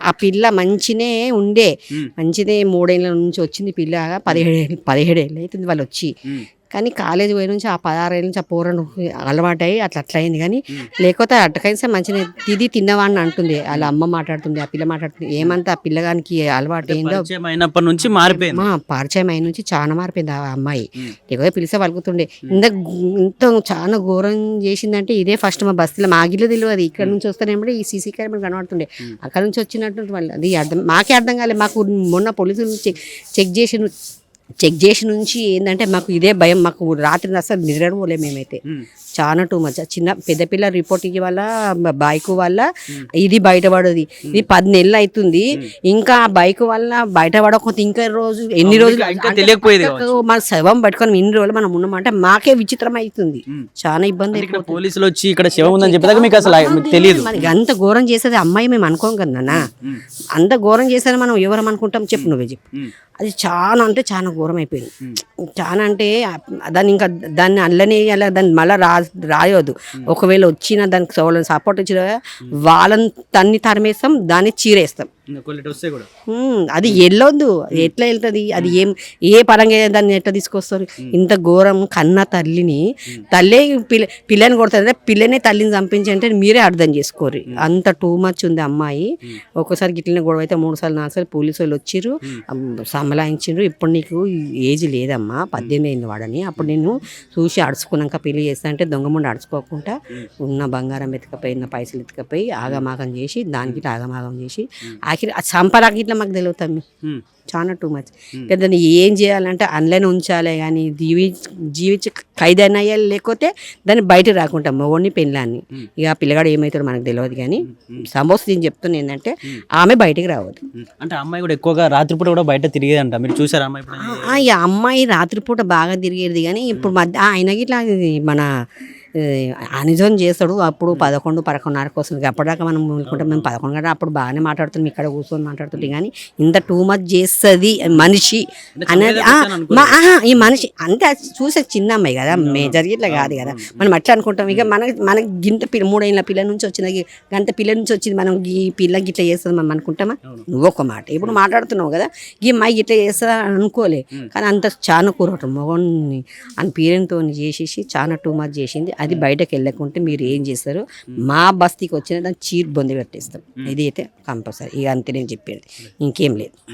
ఆ పిల్ల మంచినే ఉండే, మంచిదే 3 ఏళ్ళ నుంచి వచ్చింది పిల్ల. 17 ఏళ్ళు అవుతుంది వాళ్ళు వచ్చి. కానీ కాలేజీ పోయి నుంచి ఆ 16 ఏళ్ళ నుంచి ఆ పోరను అలవాటై అట్లా అయింది. కానీ లేకపోతే అట్టకైతే మంచిగా తిన్నవాడిని అంటుంది. వాళ్ళ అమ్మ మాట్లాడుతుంది, ఆ పిల్ల మాట్లాడుతుంది. ఏమంతా ఆ పిల్లగానికి అలవాటు అయిందో అయినప్పటి నుంచి మారిపోయింది. పరిచయం అయిన నుంచి చాలా మారిపోయింది ఆ అమ్మాయి. లేకపోతే పిలిస్తే పలుకుతుండే. ఇంత చాలా ఘోరం చేసిందంటే ఇదే ఫస్ట్. మా బస్తీలో మా గిల్లు తెలియదు. ఇక్కడ నుంచి వస్తేనేమో ఈ సీసీ కెమెరా కనబడుతుండే. అక్కడ నుంచి వచ్చినట్టు వాళ్ళు అది మాకే అర్థం కాలేదు. మాకు మొన్న పోలీసులు చెక్ చేసి నుంచి ఏంటంటే మాకు ఇదే భయం. మాకు రాత్రి అసలు నిద్రపోలే మేమైతే. చాలా టూ మచ్. పెద్ద పిల్ల రిపోర్ట్ వల్ల బైక్ వల్ల ఇది బయటపడది. ఇది 10 నెలలు అవుతుంది. ఇంకా ఆ బైక్ వల్ల బయటపడకపోతే ఇంకా ఎన్ని రోజులు మన శవం పట్టుకొని ఇన్ని రోజులు మనం ఉన్నామంటే మాకే విచిత్రం అవుతుంది. చాలా ఇబ్బంది. పోలీసులు వచ్చి ఇక్కడ శవం ఉందని చెప్పేదాకా మీకు అసలు తెలియదు. మనకి అంత ఘోరం చేసేది అమ్మాయి మేము అనుకోం కదా. అంత ఘోరం చేసేది మనం ఎవరం అనుకుంటాం చెప్పు, నువ్వే చెప్పు. అది చాలా అంటే చాలా ఘోరం అయిపోయింది. చాలా అంటే దాన్ని అల్లనే దాన్ని మళ్ళీ రాయొద్దు. ఒకవేళ వచ్చినా దానికి సపోర్ట్ వచ్చిన వాళ్ళని తరిమేస్తాం, దాన్ని చీరేస్తాం. అది వెళ్ళొద్దు. ఎట్లా వెళ్తుంది అది? ఏ పరంగా దాన్ని ఎట్లా తీసుకొస్తారు? ఇంత ఘోరం కన్న తల్లే పిల్లని కొడుతుంది. పిల్లనే తల్లిని చంపించి అంటే మీరే అర్థం చేసుకోరు. అంత టూ మచ్ ఉంది అమ్మాయి. ఒక్కోసారి గిట్లనే గొడవ అయితే 3 సార్లు 4 సార్లు పోలీసు వాళ్ళు వచ్చిర్రు, సంబలాయించారు. ఇప్పుడు నీకు ఏజ్ లేదమ్మా, 18 అయింది వాడని. అప్పుడు నేను చూసి అడుచుకున్నాక పెళ్లి చేస్తా అంటే దొంగముండి అడుచుకోకుండా ఉన్న బంగారం ఎత్తుకపోయిన పైసలు ఎత్తుకపోయి ఆగమాగం చేసి దానికి ఆగమాగం చేసి సంపరాకి ఇట్లా మాకు తెలుగుతాం. చాలా టూ మచ్. పెద్ద ఏం చేయాలంటే అందులోనే ఉంచాలి కానీ జీవించి ఖైదైనా అయ్యాలి, లేకపోతే దాన్ని బయట రాకుండా మొగోడిని పెళ్ళాన్ని. ఇక ఆ పిల్లగాడు ఏమవుతాడో మనకు తెలియదు. కానీ సంభవం నేను చెప్తున్నా ఏంటంటే ఆమె బయటికి రావద్దు. అంటే అమ్మాయి కూడా ఎక్కువగా రాత్రిపూట కూడా బయట తిరిగేదంట. మీరు చూసారా అమ్మాయి? ఈ అమ్మాయి రాత్రిపూట బాగా తిరిగేది. కానీ ఇప్పుడు ఆయనకి ఇట్లా మన అనిజం చేస్తాడు. అప్పుడు 11, 11:30 వస్తుంది. అప్పటిదాకా మనం అనుకుంటాం మేము 11 గంటల అప్పుడు బాగానే మాట్లాడుతున్నాం, ఇక్కడ కూర్చొని మాట్లాడుతుంటే. కానీ ఇంత టూ మచ్ చేస్తుంది మనిషి అనేది. ఈ మనిషి అంతే చూసే చిన్న అమ్మాయి కదా, మేజర్ ఇట్లా కాదు కదా. మనం అట్లా అనుకుంటాం. ఇక మనకి గింత 3 ఏళ్ళ పిల్ల నుంచి వచ్చింది, గంత పిల్ల నుంచి వచ్చింది. మనం ఈ పిల్లకి ఇట్లా చేస్తుంది మనం అనుకుంటామా? నువ్వు ఒక మాట ఇప్పుడు మాట్లాడుతున్నావు కదా, ఈ అమ్మాయి ఇట్లా చేస్తుందా అనుకోలే. కానీ అంత చాలా కూరటం మొగోని అని పీరెంట్తో చేసేసి చాలా టూ మచ్ చేసింది. అది బయటకు వెళ్ళకుంటే మీరు ఏం చేస్తారు? మా బస్తీకి వచ్చిన దాన్ని చీర్ బొంది పెట్టేస్తాం. ఇది అయితే కంపల్సరీ. ఇక అంతే నేను చెప్పేది, ఇంకేం లేదు.